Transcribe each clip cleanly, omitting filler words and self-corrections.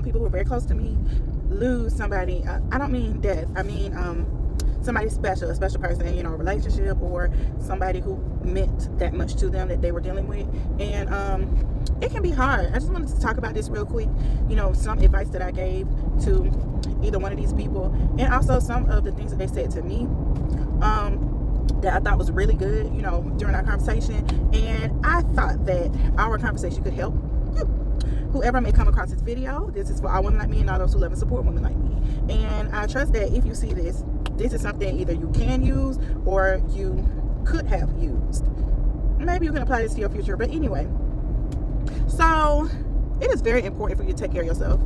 people who are very close to me lose somebody. I don't mean death. I mean somebody special, a special person, you know, a relationship, or somebody who meant that much to them that they were dealing with. And it can be hard. I just wanted to talk about this real quick. You know, some advice that I gave to either one of these people, and also some of the things that they said to me that I thought was really good, you know, during our conversation. And I thought that our conversation could help whoever may come across this video. This is for all women like me and all those who love and support women like me. And I trust that if you see this, this is something either you can use or you could have used. Maybe you can apply this to your future. But anyway, so it is very important for you to take care of yourself.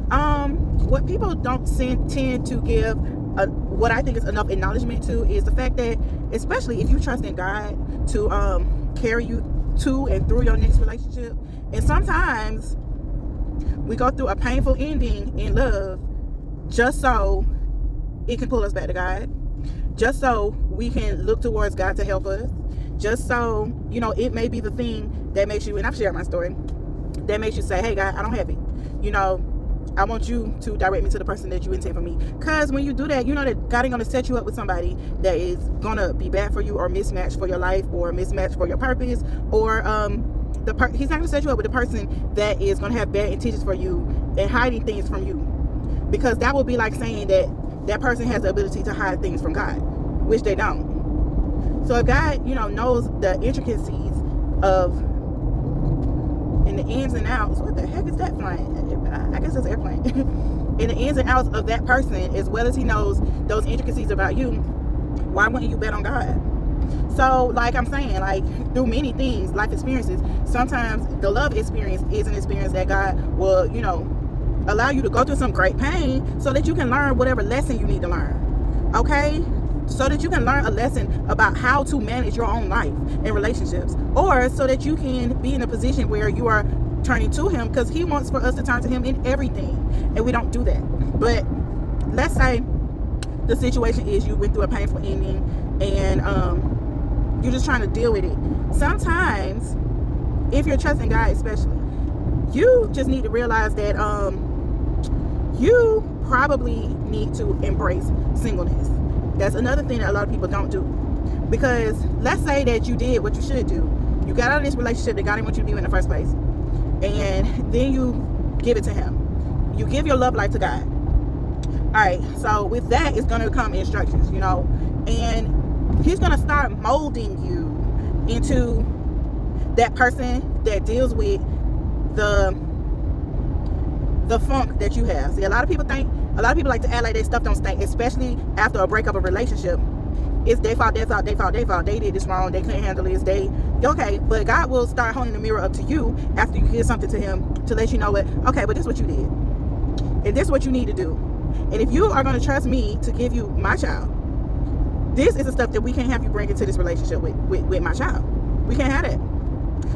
What people don't tend to give what I think is enough acknowledgement to is the fact that, especially if you trust in God to carry you to and through your next relationship, and sometimes we go through a painful ending in love just so it can pull us back to God, just so we can look towards God to help us, just so, you know, it may be the thing that makes you, and I've shared my story, that makes you say, hey God, I don't have it, you know, I want you to direct me to the person that you intend for me. Because when you do that, you know that God ain't going to set you up with somebody that is going to be bad for you, or mismatched for your life, or mismatched for your purpose, or he's not going to set you up with a person that is going to have bad intentions for you and hiding things from you. Because that would be like saying that that person has the ability to hide things from God, which they don't. So if God, you know, knows the intricacies of and the ins and outs, what the heck is that flying? I guess it's an airplane. In the ins and outs of that person, as well as he knows those intricacies about you, why wouldn't you bet on God? So, like I'm saying, like through many things, life experiences, sometimes the love experience is an experience that God will, you know, allow you to go through some great pain so that you can learn whatever lesson you need to learn. Okay? So that you can learn a lesson about how to manage your own life and relationships, or so that you can be in a position where you are turning to him, because he wants for us to turn to him in everything, and we don't do that. But let's say the situation is you went through a painful ending and you're just trying to deal with it. Sometimes, if you're trusting God especially, you just need to realize that you probably need to embrace singleness. That's another thing that a lot of people don't do. Because let's say that you did what you should do. You got out of this relationship that God didn't want you to be in the first place. And then you give it to him. You give your love life to God. Alright, so with that, it's going to come instructions, you know. And he's going to start molding you into that person that deals with the funk that you have. See, a lot of people like to act like their stuff don't stink, especially after a breakup of a relationship. It's their fault. They did this wrong. They couldn't handle this. Okay, but God will start holding the mirror up to you after you give something to him to let you know what, okay, but this is what you did. And this is what you need to do. And if you are going to trust me to give you my child, this is the stuff that we can't have you bring into this relationship with my child. We can't have it.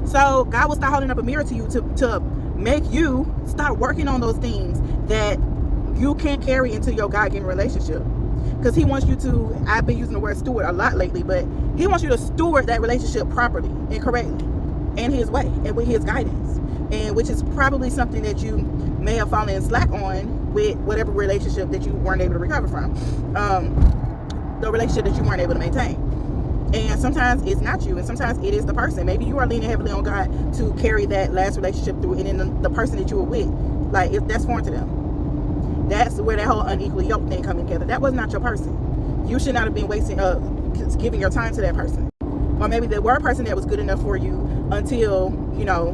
So God will start holding up a mirror to you to make you start working on those things that you can't carry into your God-given relationship. Because he wants you to, I've been using the word steward a lot lately, but he wants you to steward that relationship properly and correctly, in his way and with his guidance, and which is probably something that you may have fallen slack on with whatever relationship that you weren't able to recover from, the relationship that you weren't able to maintain. And sometimes it's not you, and sometimes it is the person. Maybe you are leaning heavily on God to carry that last relationship through, and then the person that you were with, like, if that's foreign to them. That's where that whole unequal yoke thing coming together. That was not your person. You should not have been giving your time to that person. Or maybe they were a person that was good enough for you until, you know,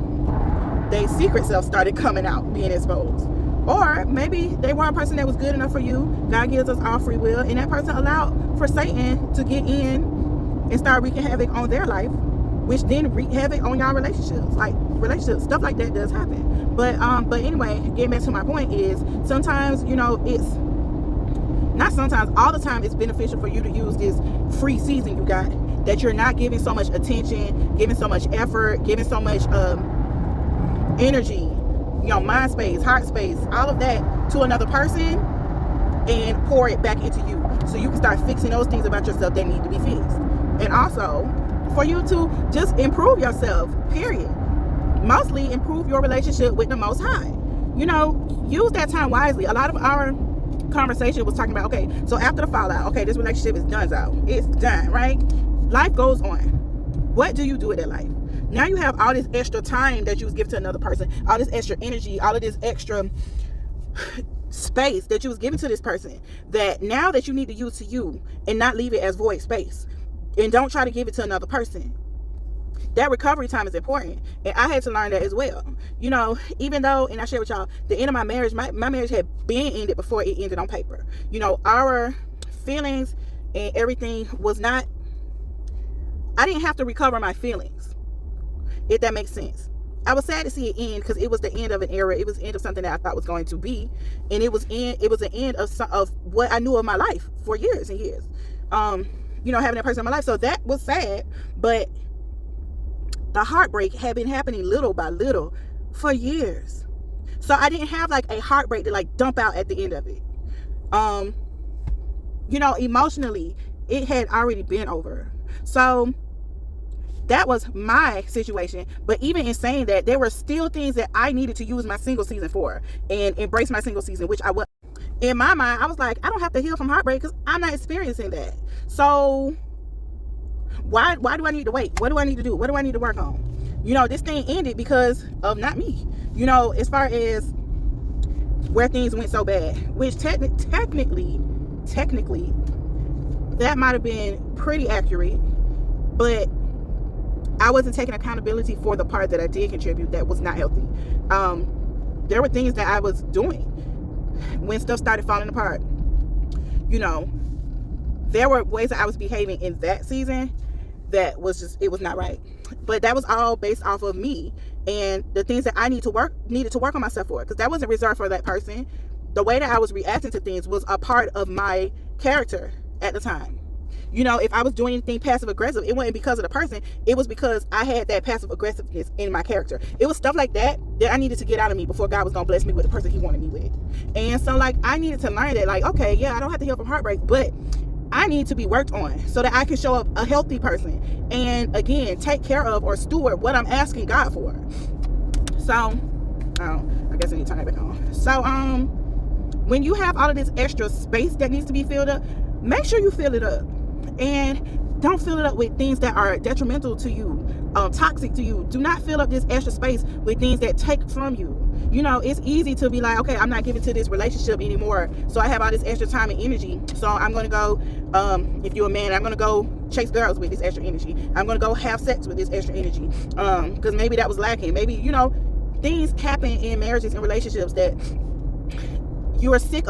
their secret self started coming out, being exposed. Or maybe they were a person that was good enough for you. God gives us all free will, and that person allowed for Satan to get in and start wreaking havoc on their life, which then wreak havoc on y'all relationships. Like, relationships, stuff like that does happen. But anyway, getting back to my point is, sometimes, you know, it's not sometimes, all the time, it's beneficial for you to use this free season you got, that you're not giving so much attention, giving so much effort, giving so much energy, you know, mind space, heart space, all of that to another person, and pour it back into you, so you can start fixing those things about yourself that need to be fixed. And also for you to just improve yourself, period. Mostly improve your relationship with the Most High. use that time wisely. A lot of our conversation was talking about, okay, so after the fallout, okay, this relationship is done out. It's done, right? Life goes on. What do you do with that life? Now you have all this extra time that you was giving to another person, all this extra energy, all of this extra space that you was giving to this person, that now that you need to use to you and not leave it as void space, and don't try to give it to another person. That recovery time is important, and I had to learn that as well. Even though, and I share with y'all, the end of my marriage, my marriage had been ended before it ended on paper. Our feelings and everything was not, I didn't have to recover my feelings, if that makes sense. I was sad to see it end, because it was the end of an era. It was the end of something that I thought was going to be, and it was an end of what I knew of my life for years and years. Having that person in my life, so that was sad. But the heartbreak had been happening little by little for years, so I didn't have like a heartbreak to like dump out at the end of it. Emotionally, it had already been over. So that was my situation. But even in saying that, there were still things that I needed to use my single season for and embrace my single season, which I was. In my mind, I was like, I don't have to heal from heartbreak because I'm not experiencing that. So why do I need to wait? What do I need to do? What do I need to work on? This thing ended because of not me. As far as where things went so bad, which technically, that might have been pretty accurate, but I wasn't taking accountability for the part that I did contribute that was not healthy. There were things that I was doing when stuff started falling apart. There were ways that I was behaving in that season that was just, it was not right. But that was all based off of me and the things that I needed to work on myself for, because that wasn't reserved for that person. The way that I was reacting to things was a part of my character at the time. If I was doing anything passive aggressive, it wasn't because of the person. It was because I had that passive aggressiveness in my character. It was stuff like that I needed to get out of me before God was going to bless me with the person he wanted me with. And so I needed to learn that, okay, yeah, I don't have to heal from heartbreak, but I need to be worked on so that I can show up a healthy person and, again, take care of or steward what I'm asking God for. So, I guess I need to turn it back on. So, when you have all of this extra space that needs to be filled up, make sure you fill it up. And don't fill it up with things that are detrimental to you, toxic to you. Do not fill up this extra space with things that take from you. It's easy to be like, okay, I'm not giving to this relationship anymore, so I have all this extra time and energy, so I'm going to go, if you're a man, I'm going to go chase girls with this extra energy. I'm going to go have sex with this extra energy, because maybe that was lacking. Maybe, things happen in marriages and relationships that you are sick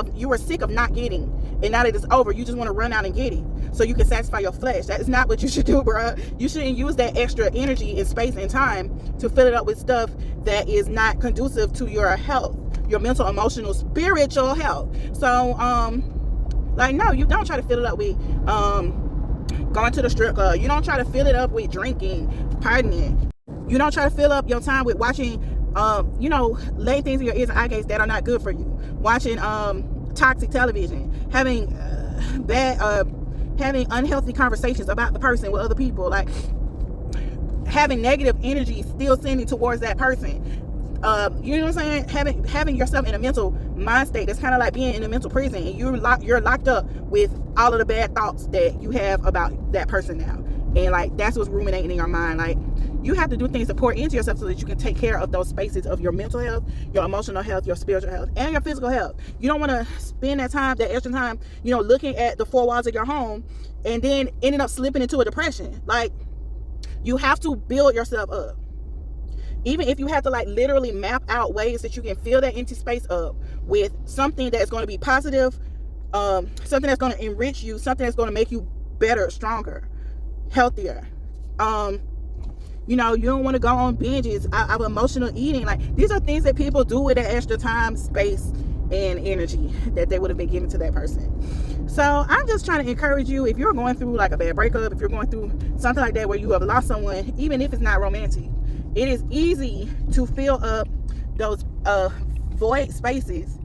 of not getting, and now that it's over, you just want to run out and get it so you can satisfy your flesh. That is not what you should do, bro. You shouldn't use that extra energy and space and time to fill it up with stuff that is not conducive to your health, your mental, emotional, spiritual health. So no, you don't try to fill it up with going to the strip club. You don't try to fill it up with drinking, partying. You don't try to fill up your time with watching lay things in your ears and eye gates that are not good for you. Watching toxic television, having having unhealthy conversations about the person with other people, like having negative energy still sending towards that person. You know what I'm saying? Having yourself in a mental mind state that's kind of like being in a mental prison, and you're locked up with all of the bad thoughts that you have about that person now, and that's what's ruminating in your mind. You have to do things to pour into yourself so that you can take care of those spaces of your mental health, your emotional health, your spiritual health, and your physical health. You don't want to spend that extra time, looking at the four walls of your home and then ending up slipping into a depression. You have to build yourself up. Even if you have to literally map out ways that you can fill that empty space up with something that's going to be positive, something that's going to enrich you, something that's going to make you better, stronger, healthier. You don't want to go on binges of emotional eating. These are things that people do with that extra time, space, and energy that they would have been given to that person. So I'm just trying to encourage you, if you're going through a bad breakup, if you're going through something like that where you have lost someone, even if it's not romantic, it is easy to fill up those void spaces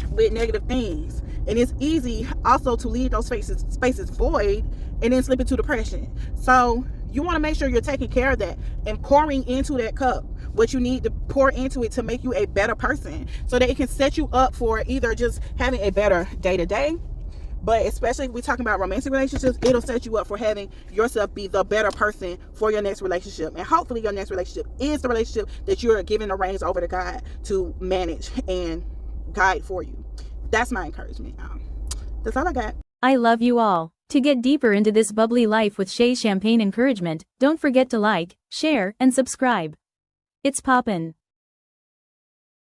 with negative things. And it's easy also to leave those spaces void and then slip into depression. So You want to make sure you're taking care of that and pouring into that cup what you need to pour into it to make you a better person, so that it can set you up for either just having a better day-to-day, but especially if we're talking about romantic relationships, it'll set you up for having yourself be the better person for your next relationship. And hopefully your next relationship is the relationship that you're giving the reins over to God to manage and guide for you. That's my encouragement. That's all I got. I love you all. To get deeper into this bubbly life with Shay's champagne encouragement, don't forget to like, share, and subscribe. It's poppin'.